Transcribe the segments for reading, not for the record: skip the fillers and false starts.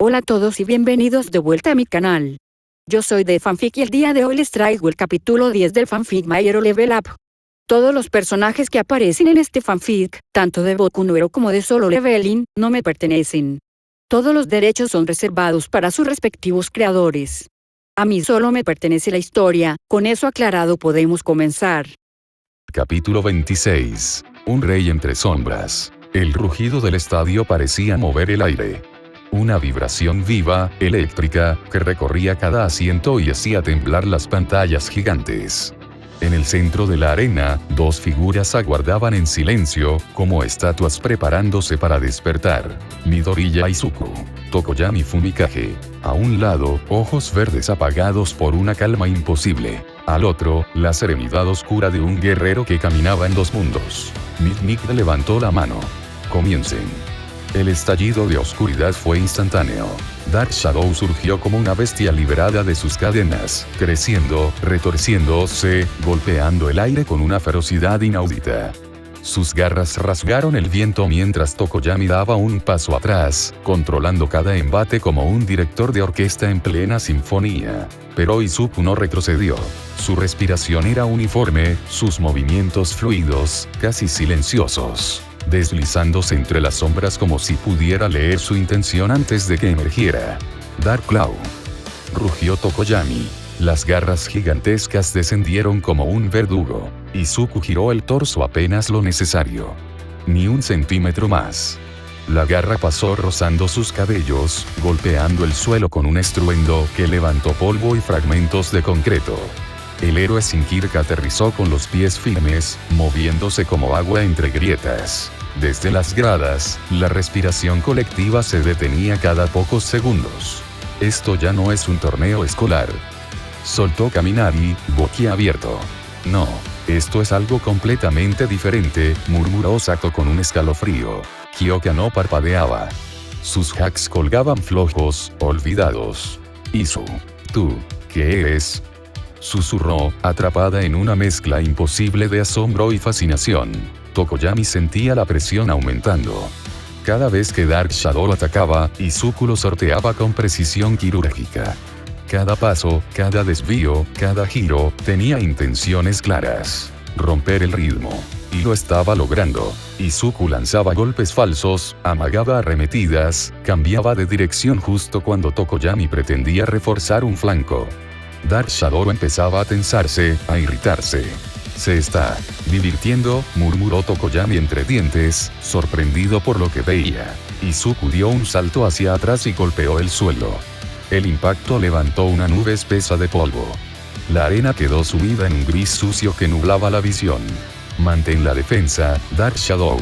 Hola a todos y bienvenidos de vuelta a mi canal. Yo soy de Fanfic y el día de hoy les traigo el capítulo 10 del fanfic My Hero Level Up. Todos los personajes que aparecen en este fanfic, tanto de Boku no Hero como de Solo Leveling, no me pertenecen. Todos los derechos son reservados para sus respectivos creadores. A mí solo me pertenece la historia, con eso aclarado podemos comenzar. Capítulo 26. Un rey entre sombras. El rugido del estadio parecía mover el aire. Una vibración viva, eléctrica, que recorría cada asiento y hacía temblar las pantallas gigantes. En el centro de la arena, dos figuras aguardaban en silencio, como estatuas preparándose para despertar. Midoriya Izuku. Tokoyami Fumikage. A un lado, ojos verdes apagados por una calma imposible. Al otro, la serenidad oscura de un guerrero que caminaba en dos mundos. Mid levantó la mano. Comiencen. El estallido de oscuridad fue instantáneo. Dark Shadow surgió como una bestia liberada de sus cadenas, creciendo, retorciéndose, golpeando el aire con una ferocidad inaudita. Sus garras rasgaron el viento mientras Tokoyami daba un paso atrás, controlando cada embate como un director de orquesta en plena sinfonía. Pero Izuku no retrocedió. Su respiración era uniforme, sus movimientos fluidos, casi silenciosos, deslizándose entre las sombras como si pudiera leer su intención antes de que emergiera. Dark Claw. Rugió Tokoyami. Las garras gigantescas descendieron como un verdugo. Izuku giró el torso apenas lo necesario. Ni un centímetro más. La garra pasó rozando sus cabellos, golpeando el suelo con un estruendo que levantó polvo y fragmentos de concreto. El héroe sin Kirk aterrizó con los pies firmes, moviéndose como agua entre grietas. Desde las gradas, la respiración colectiva se detenía cada pocos segundos. Esto ya no es un torneo escolar. Soltó Kaminari, boquiabierto. No, esto es algo completamente diferente, murmuró Sato con un escalofrío. Kyoka no parpadeaba. Sus hacks colgaban flojos, olvidados. Isu. ¿Tú, qué eres? Susurró, atrapada en una mezcla imposible de asombro y fascinación. Tokoyami sentía la presión aumentando. Cada vez que Dark Shadow atacaba, Izuku lo sorteaba con precisión quirúrgica. Cada paso, cada desvío, cada giro, tenía intenciones claras. Romper el ritmo. Y lo estaba logrando. Izuku lanzaba golpes falsos, amagaba arremetidas, cambiaba de dirección justo cuando Tokoyami pretendía reforzar un flanco. Dark Shadow empezaba a tensarse, a irritarse. Se está divirtiendo, murmuró Tokoyami entre dientes, sorprendido por lo que veía. Izuku dio un salto hacia atrás y golpeó el suelo. El impacto levantó una nube espesa de polvo. La arena quedó sumida en un gris sucio que nublaba la visión. Mantén la defensa, Dark Shadow,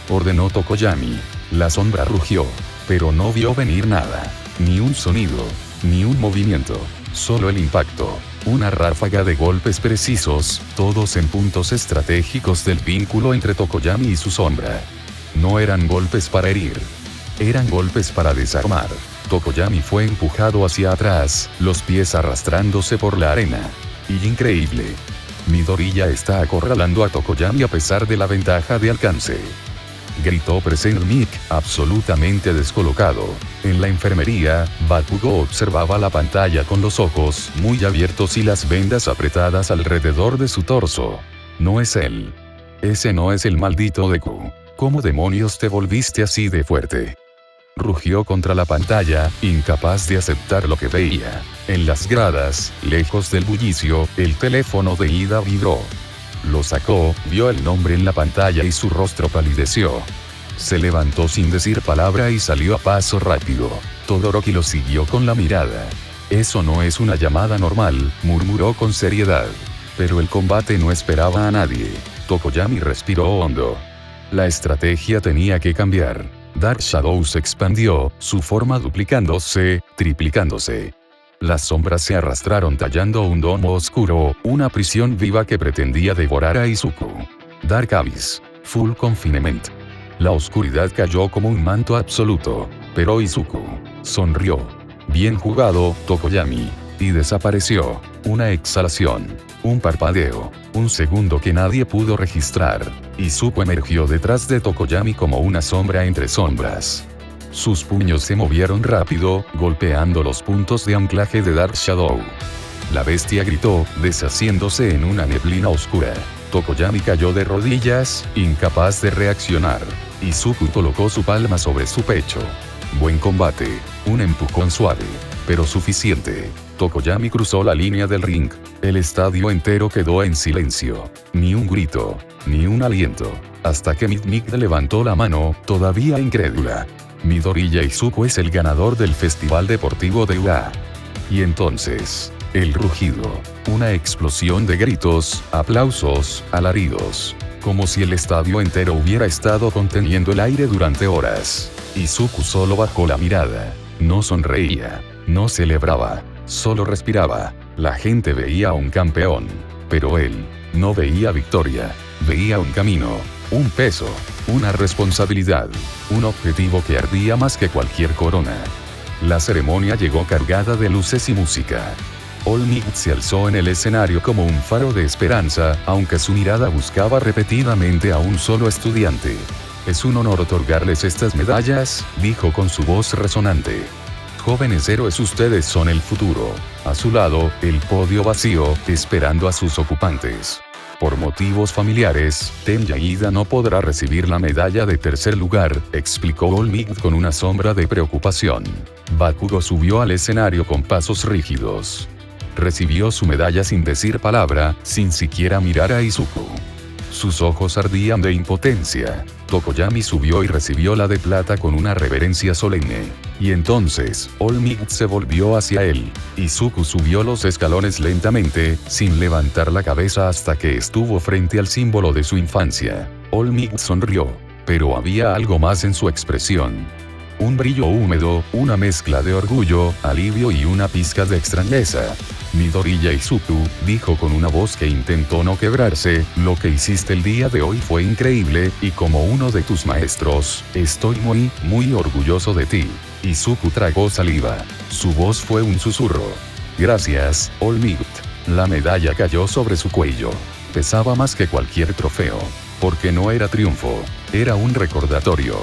ordenó Tokoyami. La sombra rugió, pero no vio venir nada. Ni un sonido, ni un movimiento. Solo el impacto. Una ráfaga de golpes precisos, todos en puntos estratégicos del vínculo entre Tokoyami y su sombra. No eran golpes para herir. Eran golpes para desarmar. Tokoyami fue empujado hacia atrás, los pies arrastrándose por la arena. Y increíble. Midoriya está acorralando a Tokoyami a pesar de la ventaja de alcance. Gritó Present Mic, absolutamente descolocado. En la enfermería, Bakugo observaba la pantalla con los ojos muy abiertos y las vendas apretadas alrededor de su torso. No es él. Ese no es el maldito Deku. ¿Cómo demonios te volviste así de fuerte? Rugió contra la pantalla, incapaz de aceptar lo que veía. En las gradas, lejos del bullicio, el teléfono de Ida vibró. Lo sacó, vio el nombre en la pantalla y su rostro palideció. Se levantó sin decir palabra y salió a paso rápido. Todoroki lo siguió con la mirada. Eso no es una llamada normal, murmuró con seriedad. Pero el combate no esperaba a nadie. Tokoyami respiró hondo. La estrategia tenía que cambiar. Dark Shadow se expandió, su forma duplicándose, triplicándose. Las sombras se arrastraron tallando un domo oscuro, una prisión viva que pretendía devorar a Izuku. Dark Abyss. Full Confinement. La oscuridad cayó como un manto absoluto. Pero Izuku sonrió. Bien jugado, Tokoyami. Y desapareció. Una exhalación. Un parpadeo. Un segundo que nadie pudo registrar. Izuku emergió detrás de Tokoyami como una sombra entre sombras. Sus puños se movieron rápido, golpeando los puntos de anclaje de Dark Shadow. La bestia gritó, deshaciéndose en una neblina oscura. Tokoyami cayó de rodillas, incapaz de reaccionar. Izuku colocó su palma sobre su pecho. Buen combate. Un empujón suave, pero suficiente. Tokoyami cruzó la línea del ring. El estadio entero quedó en silencio. Ni un grito, ni un aliento. Hasta que Midnight levantó la mano, todavía incrédula. Midoriya Izuku es el ganador del Festival Deportivo de UA. Y entonces, el rugido. Una explosión de gritos, aplausos, alaridos. Como si el estadio entero hubiera estado conteniendo el aire durante horas. Izuku solo bajó la mirada. No sonreía. No celebraba. Solo respiraba. La gente veía a un campeón. Pero él no veía victoria. Veía un camino. Un peso. Una responsabilidad. Un objetivo que ardía más que cualquier corona. La ceremonia llegó cargada de luces y música. All Might se alzó en el escenario como un faro de esperanza, aunque su mirada buscaba repetidamente a un solo estudiante. Es un honor otorgarles estas medallas, dijo con su voz resonante. Jóvenes héroes, ustedes son el futuro. A su lado, el podio vacío, esperando a sus ocupantes. Por motivos familiares, Tenya Ida no podrá recibir la medalla de tercer lugar, explicó All Might con una sombra de preocupación. Bakugo subió al escenario con pasos rígidos. Recibió su medalla sin decir palabra, sin siquiera mirar a Izuku. Sus ojos ardían de impotencia. Tokoyami subió y recibió la de plata con una reverencia solemne. Y entonces, All Might se volvió hacia él. Izuku subió los escalones lentamente, sin levantar la cabeza hasta que estuvo frente al símbolo de su infancia. All Might sonrió. Pero había algo más en su expresión. Un brillo húmedo, una mezcla de orgullo, alivio y una pizca de extrañeza. Midoriya Izuku, dijo con una voz que intentó no quebrarse, lo que hiciste el día de hoy fue increíble, y como uno de tus maestros, estoy muy orgulloso de ti. Izuku tragó saliva. Su voz fue un susurro. Gracias, All Might. La medalla cayó sobre su cuello. Pesaba más que cualquier trofeo. Porque no era triunfo, era un recordatorio.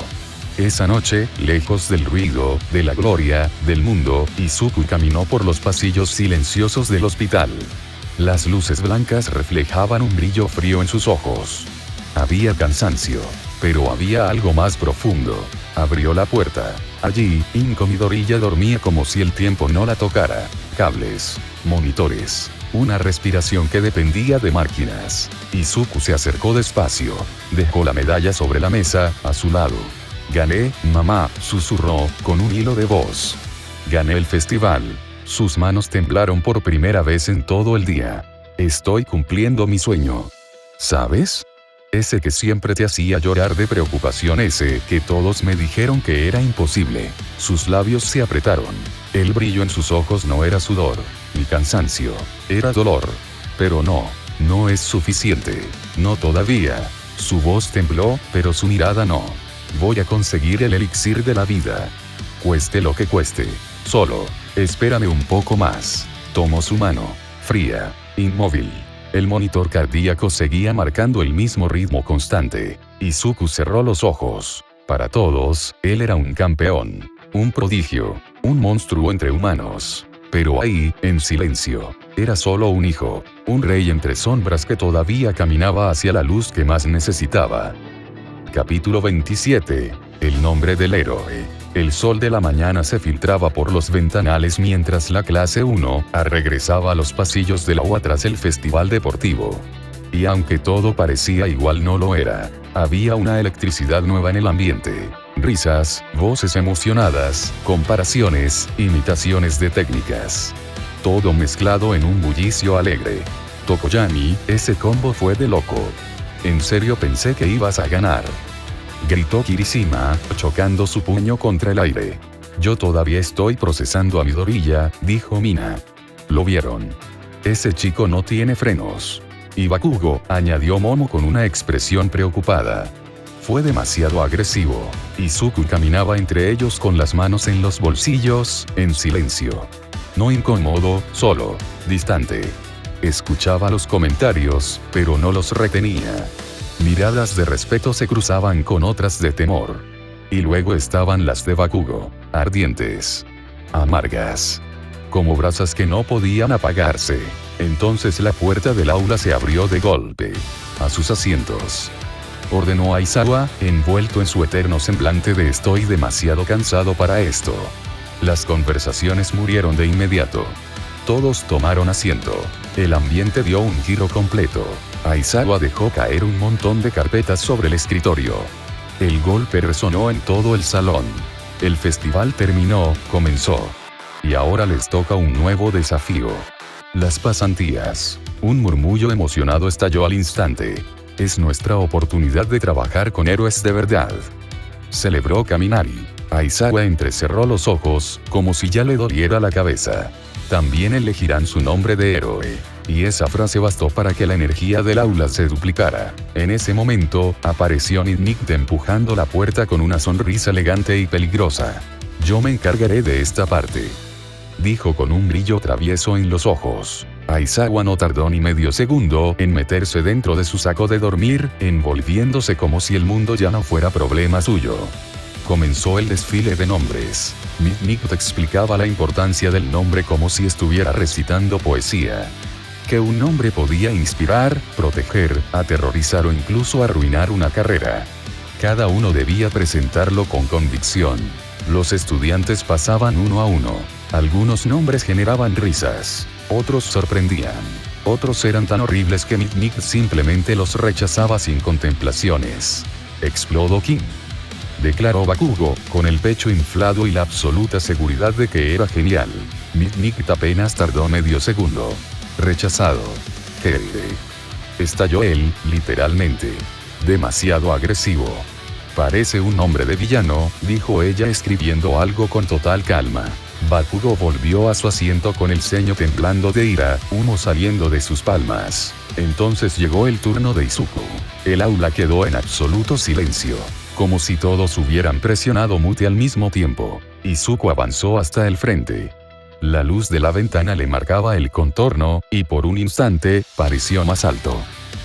Esa noche, lejos del ruido, de la gloria, del mundo, Izuku caminó por los pasillos silenciosos del hospital. Las luces blancas reflejaban un brillo frío en sus ojos. Había cansancio, pero había algo más profundo. Abrió la puerta. Allí, Midoriya dormía como si el tiempo no la tocara. Cables, monitores, una respiración que dependía de máquinas. Izuku se acercó despacio. Dejó la medalla sobre la mesa, a su lado. Gané, mamá, susurró, con un hilo de voz. Gané el festival. Sus manos temblaron por primera vez en todo el día. Estoy cumpliendo mi sueño. ¿Sabes? Ese que siempre te hacía llorar de preocupación, ese que todos me dijeron que era imposible. Sus labios se apretaron. El brillo en sus ojos no era sudor, ni cansancio, era dolor. Pero no es suficiente. No todavía. Su voz tembló, pero su mirada no. Voy a conseguir el elixir de la vida. Cueste lo que cueste. Solo, espérame un poco más. Tomó su mano, fría, inmóvil. El monitor cardíaco seguía marcando el mismo ritmo constante. Izuku cerró los ojos. Para todos, él era un campeón, un prodigio, un monstruo entre humanos. Pero ahí, en silencio, era solo un hijo, un rey entre sombras que todavía caminaba hacia la luz que más necesitaba. Capítulo 27. El nombre del héroe. El sol de la mañana se filtraba por los ventanales mientras la clase 1A regresaba a los pasillos de la UA tras el festival deportivo. Y aunque todo parecía igual, no lo era. Había una electricidad nueva en el ambiente. Risas, voces emocionadas, comparaciones, imitaciones de técnicas. Todo mezclado en un bullicio alegre. Tokoyami, ese combo fue de loco. En serio pensé que ibas a ganar. Gritó Kirishima, chocando su puño contra el aire. Yo todavía estoy procesando a Midoriya, dijo Mina. ¿Lo vieron? Ese chico no tiene frenos. Y Bakugo, añadió Momo con una expresión preocupada. Fue demasiado agresivo. Izuku caminaba entre ellos con las manos en los bolsillos, en silencio. No incómodo, solo, distante. Escuchaba los comentarios, pero no los retenía. Miradas de respeto se cruzaban con otras de temor. Y luego estaban las de Bakugo, ardientes, amargas, como brasas que no podían apagarse. Entonces la puerta del aula se abrió de golpe. A sus asientos, ordenó Aizawa, envuelto en su eterno semblante de estoy demasiado cansado para esto. Las conversaciones murieron de inmediato. Todos tomaron asiento. El ambiente dio un giro completo. Aizawa dejó caer un montón de carpetas sobre el escritorio. El golpe resonó en todo el salón. El festival comenzó. Y ahora les toca un nuevo desafío. Las pasantías. Un murmullo emocionado estalló al instante. Es nuestra oportunidad de trabajar con héroes de verdad, celebró Kaminari. Aizawa entrecerró los ojos, como si ya le doliera la cabeza. También elegirán su nombre de héroe. Y esa frase bastó para que la energía del aula se duplicara. En ese momento, apareció Nick empujando la puerta con una sonrisa elegante y peligrosa. Yo me encargaré de esta parte, dijo con un brillo travieso en los ojos. Aizawa no tardó ni medio segundo en meterse dentro de su saco de dormir, envolviéndose como si el mundo ya no fuera problema suyo. Comenzó el desfile de nombres. Nick explicaba la importancia del nombre como si estuviera recitando poesía. Que un nombre podía inspirar, proteger, aterrorizar o incluso arruinar una carrera. Cada uno debía presentarlo con convicción. Los estudiantes pasaban uno a uno. Algunos nombres generaban risas. Otros sorprendían. Otros eran tan horribles que Nick simplemente los rechazaba sin contemplaciones. Explodó King, declaró Bakugo, con el pecho inflado y la absoluta seguridad de que era genial. Nick apenas tardó medio segundo. Rechazado. ¿Qué? Estalló él, literalmente. Demasiado agresivo. Parece un nombre de villano, dijo ella escribiendo algo con total calma. Bakugo volvió a su asiento con el ceño temblando de ira, humo saliendo de sus palmas. Entonces llegó el turno de Izuku. El aula quedó en absoluto silencio, como si todos hubieran presionado mute al mismo tiempo. Izuku avanzó hasta el frente. La luz de la ventana le marcaba el contorno, y por un instante, pareció más alto,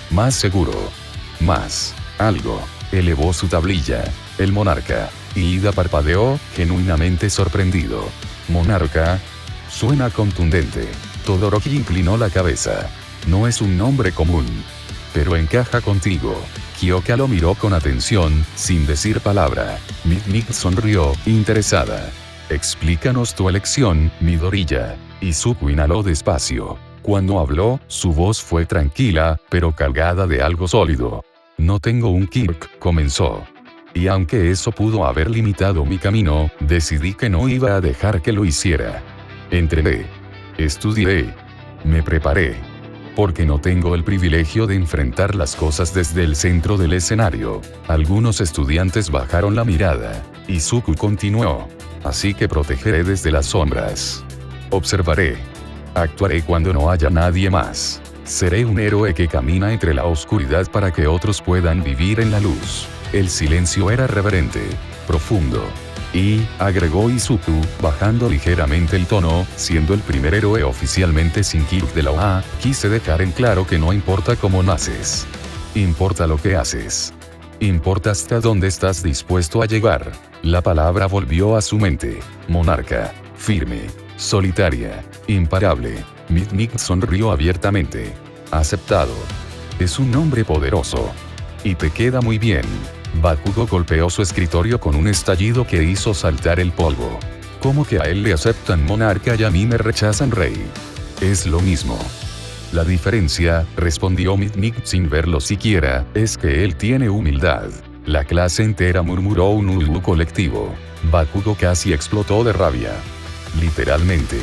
más seguro, más algo. Elevó su tablilla. El monarca. Y Ida parpadeó, genuinamente sorprendido. Monarca. Suena contundente. Todoroki inclinó la cabeza. No es un nombre común, pero encaja contigo. Kyoka lo miró con atención, sin decir palabra. Nick sonrió, interesada. Explícanos tu elección, Midoriya. Izuku inhaló despacio. Cuando habló, su voz fue tranquila, pero cargada de algo sólido. No tengo un Kirk, comenzó. Y aunque eso pudo haber limitado mi camino, decidí que no iba a dejar que lo hiciera. Entrené. Estudié. Me preparé. Porque no tengo el privilegio de enfrentar las cosas desde el centro del escenario. Algunos estudiantes bajaron la mirada. Izuku continuó. Así que protegeré desde las sombras. Observaré. Actuaré cuando no haya nadie más. Seré un héroe que camina entre la oscuridad para que otros puedan vivir en la luz. El silencio era reverente, profundo. Y, agregó Izuku, bajando ligeramente el tono, siendo el primer héroe oficialmente sin Kirk de la OA, quise dejar en claro que no importa cómo naces. Importa lo que haces. Importa hasta dónde estás dispuesto a llegar. La palabra volvió a su mente. Monarca. Firme. Solitaria. Imparable. Nick sonrió abiertamente. Aceptado. Es un nombre poderoso. Y te queda muy bien. Bakugo golpeó su escritorio con un estallido que hizo saltar el polvo. ¿Cómo que a él le aceptan monarca y a mí me rechazan rey? Es lo mismo. La diferencia, respondió Nick sin verlo siquiera, es que él tiene humildad. La clase entera murmuró un ulu colectivo. Bakugo casi explotó de rabia. Literalmente.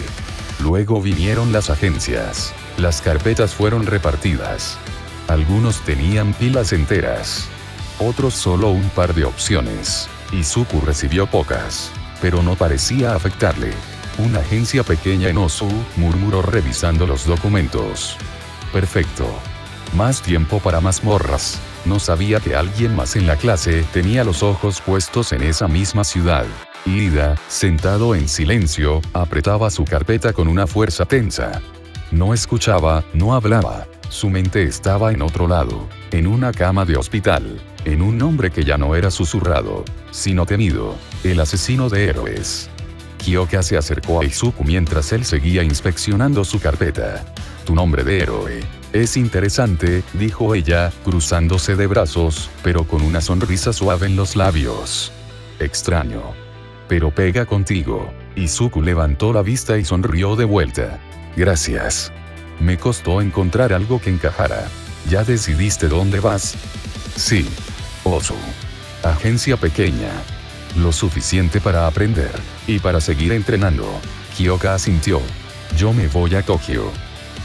Luego vinieron las agencias. Las carpetas fueron repartidas. Algunos tenían pilas enteras. Otros solo un par de opciones. Izuku recibió pocas. Pero no parecía afectarle. Una agencia pequeña en Osu, murmuró revisando los documentos. Perfecto. Más tiempo para mazmorras. No sabía que alguien más en la clase tenía los ojos puestos en esa misma ciudad. Ida, sentado en silencio, apretaba su carpeta con una fuerza tensa. No escuchaba, no hablaba. Su mente estaba en otro lado, en una cama de hospital, en un nombre que ya no era susurrado, sino temido, el asesino de héroes. Kyoka se acercó a Izuku mientras él seguía inspeccionando su carpeta. Tu nombre de héroe. Es interesante, dijo ella, cruzándose de brazos, pero con una sonrisa suave en los labios. Extraño. Pero pega contigo. Izuku levantó la vista y sonrió de vuelta. Gracias. Me costó encontrar algo que encajara. ¿Ya decidiste dónde vas? Sí. Osu. Agencia pequeña. Lo suficiente para aprender. Y para seguir entrenando. Kyoka asintió. Yo me voy a Tokio.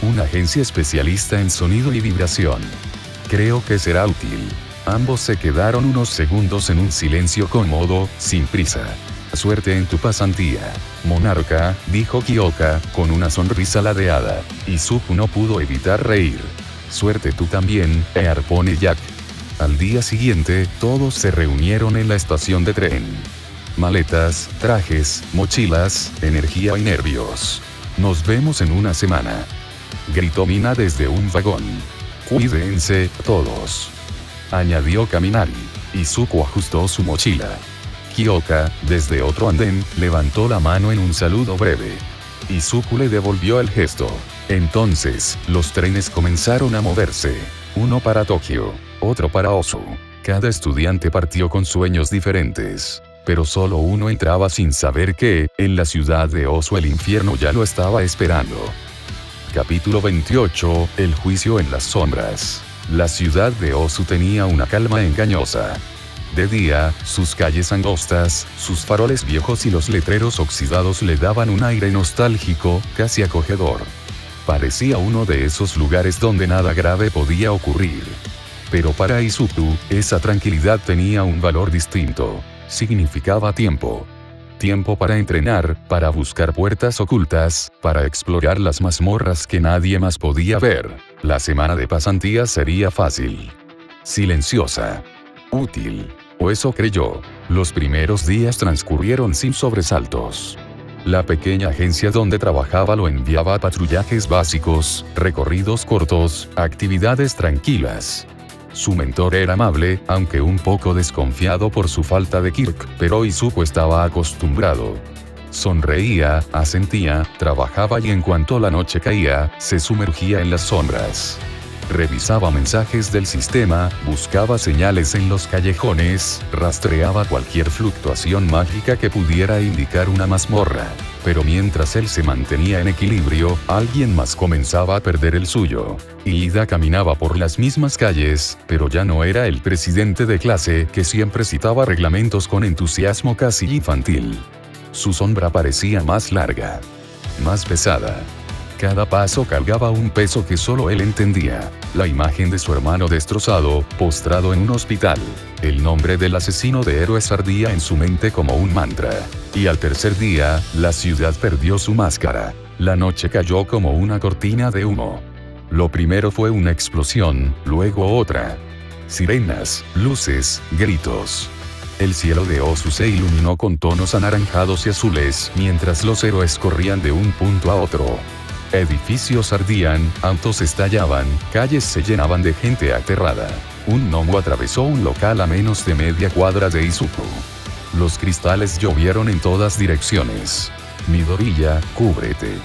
Una agencia especialista en sonido y vibración. Creo que será útil. Ambos se quedaron unos segundos en un silencio cómodo, sin prisa. Suerte en tu pasantía, monarca, dijo Kyoka, con una sonrisa ladeada. Izuku no pudo evitar reír. Suerte tú también, Harpone Jack. Al día siguiente, todos se reunieron en la estación de tren. Maletas, trajes, mochilas, energía y nervios. Nos vemos en una semana. Gritó Mina desde un vagón. Cuídense, todos. Añadió Kaminari. Izuku ajustó su mochila. Kyoka, desde otro andén, levantó la mano en un saludo breve. Izuku le devolvió el gesto. Entonces, los trenes comenzaron a moverse. Uno para Tokio, otro para Osu. Cada estudiante partió con sueños diferentes. Pero solo uno entraba sin saber que, en la ciudad de Osu el infierno ya lo estaba esperando. Capítulo 28, El juicio en las sombras. La ciudad de Osu tenía una calma engañosa. De día, sus calles angostas, sus faroles viejos y los letreros oxidados le daban un aire nostálgico, casi acogedor. Parecía uno de esos lugares donde nada grave podía ocurrir. Pero para Izuku, esa tranquilidad tenía un valor distinto. Significaba tiempo. Tiempo para entrenar, para buscar puertas ocultas, para explorar las mazmorras que nadie más podía ver. La semana de pasantía sería fácil. Silenciosa. Útil. O eso creyó. Los primeros días transcurrieron sin sobresaltos. La pequeña agencia donde trabajaba lo enviaba a patrullajes básicos, recorridos cortos, actividades tranquilas. Su mentor era amable, aunque un poco desconfiado por su falta de Kirk, pero Izuku estaba acostumbrado. Sonreía, asentía, trabajaba y en cuanto la noche caía, se sumergía en las sombras. Revisaba mensajes del sistema, buscaba señales en los callejones, rastreaba cualquier fluctuación mágica que pudiera indicar una mazmorra. Pero mientras él se mantenía en equilibrio, alguien más comenzaba a perder el suyo. Ida caminaba por las mismas calles, pero ya no era el presidente de clase que siempre citaba reglamentos con entusiasmo casi infantil. Su sombra parecía más larga, más pesada. Cada paso cargaba un peso que solo él entendía. La imagen de su hermano destrozado, postrado en un hospital. El nombre del asesino de héroes ardía en su mente como un mantra. Y al tercer día, la ciudad perdió su máscara. La noche cayó como una cortina de humo. Lo primero fue una explosión, luego otra. Sirenas, luces, gritos. El cielo de Osu se iluminó con tonos anaranjados y azules mientras los héroes corrían de un punto a otro. Edificios ardían, autos estallaban, calles se llenaban de gente aterrada. Un gnomo atravesó un local a menos de media cuadra de Izuku. Los cristales llovieron en todas direcciones. Midoriya, cúbrete.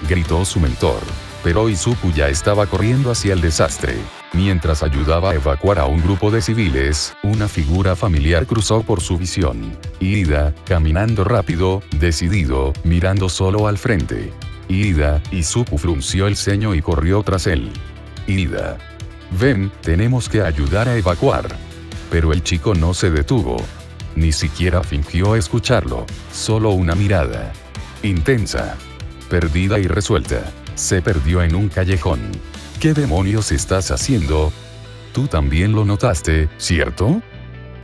Gritó su mentor. Pero Izuku ya estaba corriendo hacia el desastre. Mientras ayudaba a evacuar a un grupo de civiles, una figura familiar cruzó por su visión. Ida, caminando rápido, decidido, mirando solo al frente. Ida, Izuku frunció el ceño y corrió tras él. Ida. Ven, tenemos que ayudar a evacuar. Pero el chico no se detuvo. Ni siquiera fingió escucharlo, solo una mirada. Intensa. Perdida y resuelta. Se perdió en un callejón. ¿Qué demonios estás haciendo? Tú también lo notaste, ¿cierto?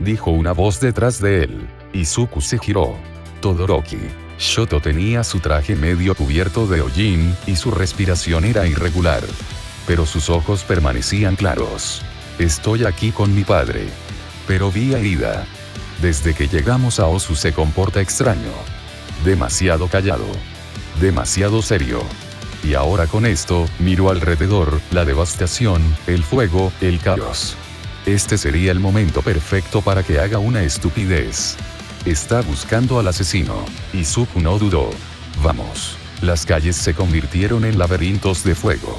Dijo una voz detrás de él. Izuku se giró. Todoroki. Shoto tenía su traje medio cubierto de hollín, y su respiración era irregular. Pero sus ojos permanecían claros. Estoy aquí con mi padre. Pero vi a Ida. Desde que llegamos a Osu se comporta extraño. Demasiado callado. Demasiado serio. Y ahora con esto, miró alrededor, la devastación, el fuego, el caos. Este sería el momento perfecto para que haga una estupidez. Está buscando al asesino. Izuku no dudó. Vamos. Las calles se convirtieron en laberintos de fuego.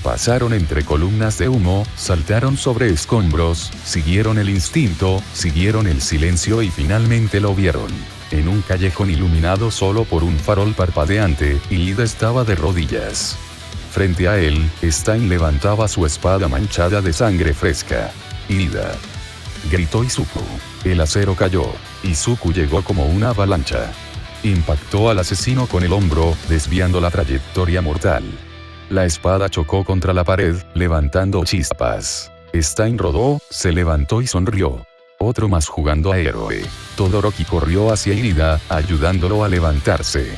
Pasaron entre columnas de humo, saltaron sobre escombros, siguieron el instinto, siguieron el silencio y finalmente lo vieron. En un callejón iluminado solo por un farol parpadeante, Iida estaba de rodillas. Frente a él, Stein levantaba su espada manchada de sangre fresca. Iida. Gritó Izuku. El acero cayó. Izuku llegó como una avalancha. Impactó al asesino con el hombro, desviando la trayectoria mortal. La espada chocó contra la pared, levantando chispas. Stein rodó, se levantó y sonrió. Otro más jugando a héroe. Todoroki corrió hacia Iida, ayudándolo a levantarse.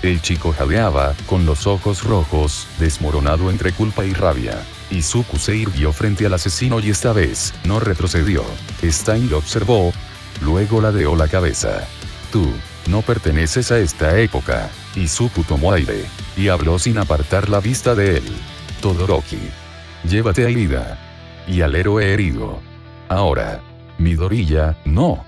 El chico jadeaba, con los ojos rojos, desmoronado entre culpa y rabia. Izuku se irguió frente al asesino y esta vez, no retrocedió. Stein lo observó, luego ladeó la cabeza. Tú, no perteneces a esta época. Izuku tomó aire, y habló sin apartar la vista de él. Todoroki. Llévate a Iida. Y al héroe herido. Ahora. Midoriya, no.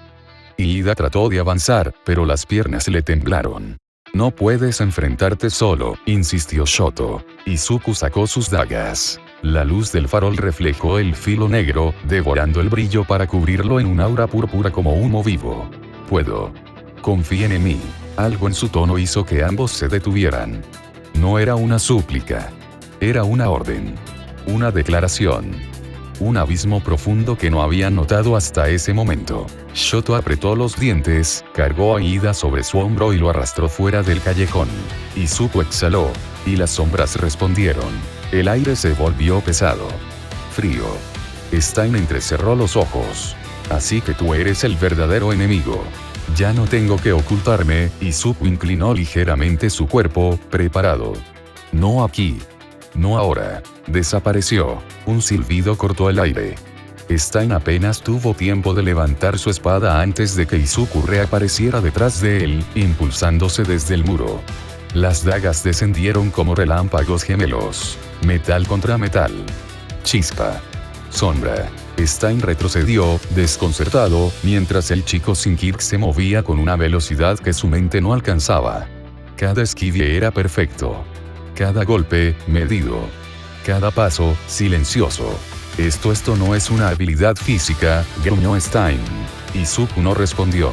Iida trató de avanzar, pero las piernas le temblaron. No puedes enfrentarte solo, insistió Shoto. Izuku sacó sus dagas. La luz del farol reflejó el filo negro, devorando el brillo para cubrirlo en un aura púrpura como humo vivo. Puedo. Confíen en mí. Algo en su tono hizo que ambos se detuvieran. No era una súplica. Era una orden. Una declaración. Un abismo profundo que no habían notado hasta ese momento. Shoto apretó los dientes, cargó a Iida sobre su hombro y lo arrastró fuera del callejón. Izuku exhaló, y las sombras respondieron. El aire se volvió pesado. Frío. Stein entrecerró los ojos. Así que tú eres el verdadero enemigo. Ya no tengo que ocultarme, Izuku inclinó ligeramente su cuerpo, preparado. No aquí. No ahora. Desapareció. Un silbido cortó el aire. Stein apenas tuvo tiempo de levantar su espada antes de que Izuku reapareciera detrás de él, impulsándose desde el muro. Las dagas descendieron como relámpagos gemelos. Metal contra metal. Chispa. Sombra. Stein retrocedió, desconcertado, mientras el chico sin kick se movía con una velocidad que su mente no alcanzaba. Cada esquive era perfecto. Cada golpe, medido. Cada paso, silencioso. Esto no es una habilidad física, gruñó Stein. Izuku no respondió.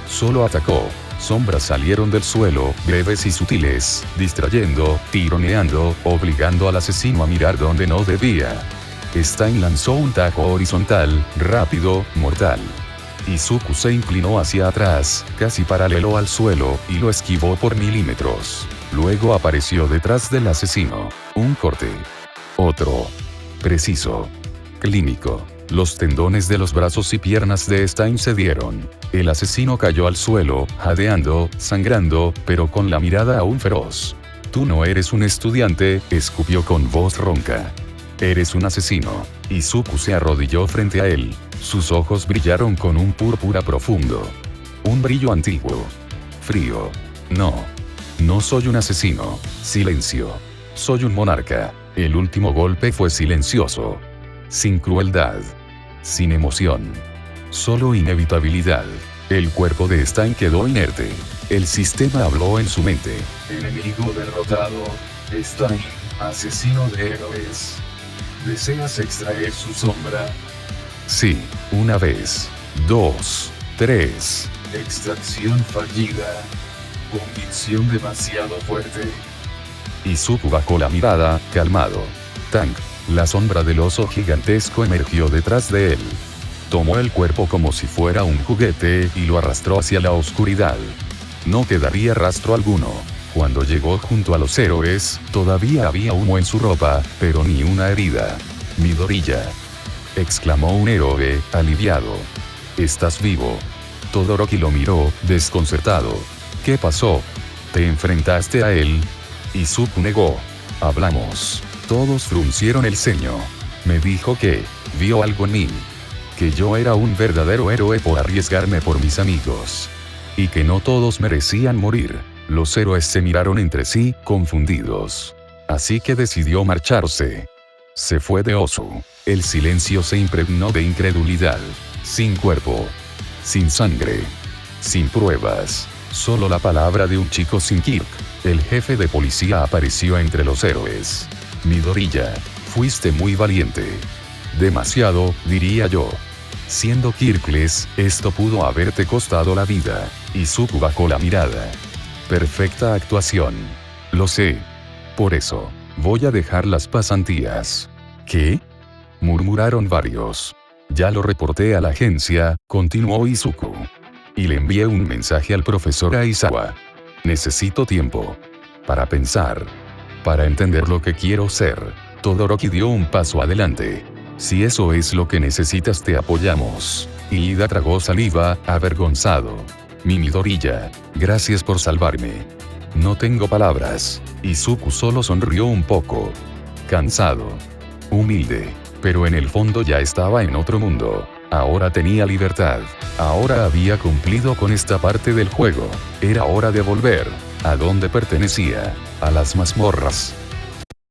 Solo atacó. Sombras salieron del suelo, breves y sutiles, distrayendo, tironeando, obligando al asesino a mirar donde no debía. Stein lanzó un tajo horizontal, rápido, mortal. Izuku se inclinó hacia atrás, casi paralelo al suelo, y lo esquivó por milímetros. Luego apareció detrás del asesino. Un corte. Otro. Preciso. Clínico. Los tendones de los brazos y piernas de Stein cedieron. El asesino cayó al suelo, jadeando, sangrando, pero con la mirada aún feroz. Tú no eres un estudiante, escupió con voz ronca. Eres un asesino. Izuku se arrodilló frente a él. Sus ojos brillaron con un púrpura profundo. Un brillo antiguo. Frío. No. No soy un asesino. Silencio. Soy un monarca. El último golpe fue silencioso. Sin crueldad. Sin emoción. Solo inevitabilidad. El cuerpo de Stein quedó inerte. El sistema habló en su mente. Enemigo derrotado. Stein, asesino de héroes. ¿Deseas extraer su sombra? Sí, una vez. 2, 3. Extracción fallida. Convicción demasiado fuerte. Izuku bajó la mirada, calmado. Tank. La sombra del oso gigantesco emergió detrás de él. Tomó el cuerpo como si fuera un juguete y lo arrastró hacia la oscuridad. No quedaría rastro alguno. Cuando llegó junto a los héroes, todavía había humo en su ropa, pero ni una herida. Midoriya. Exclamó un héroe, aliviado. Estás vivo. Todoroki lo miró, desconcertado. ¿Qué pasó? ¿Te enfrentaste a él? Izuku negó. Hablamos. Todos fruncieron el ceño. Me dijo que vio algo en mí. Que yo era un verdadero héroe por arriesgarme por mis amigos. Y que no todos merecían morir. Los héroes se miraron entre sí, confundidos. Así que decidió marcharse. Se fue de Osu. El silencio se impregnó de incredulidad. Sin cuerpo. Sin sangre. Sin pruebas. Solo la palabra de un chico sin Kirk. El jefe de policía apareció entre los héroes. Midoriya, fuiste muy valiente. Demasiado, diría yo. Siendo Kirkles, esto pudo haberte costado la vida. Izuku bajó la mirada. Perfecta actuación. Lo sé. Por eso, voy a dejar las pasantías. ¿Qué? Murmuraron varios. Ya lo reporté a la agencia, continuó Izuku. Y le envié un mensaje al profesor Aizawa. Necesito tiempo. Para pensar. Para entender lo que quiero ser. Todoroki dio un paso adelante. Si eso es lo que necesitas, te apoyamos. Iida tragó saliva, avergonzado. Mi Midoriya, gracias por salvarme. No tengo palabras. Izuku solo sonrió un poco. Cansado. Humilde. Pero en el fondo ya estaba en otro mundo. Ahora tenía libertad. Ahora había cumplido con esta parte del juego. Era hora de volver. ¿A dónde pertenecía? A las mazmorras.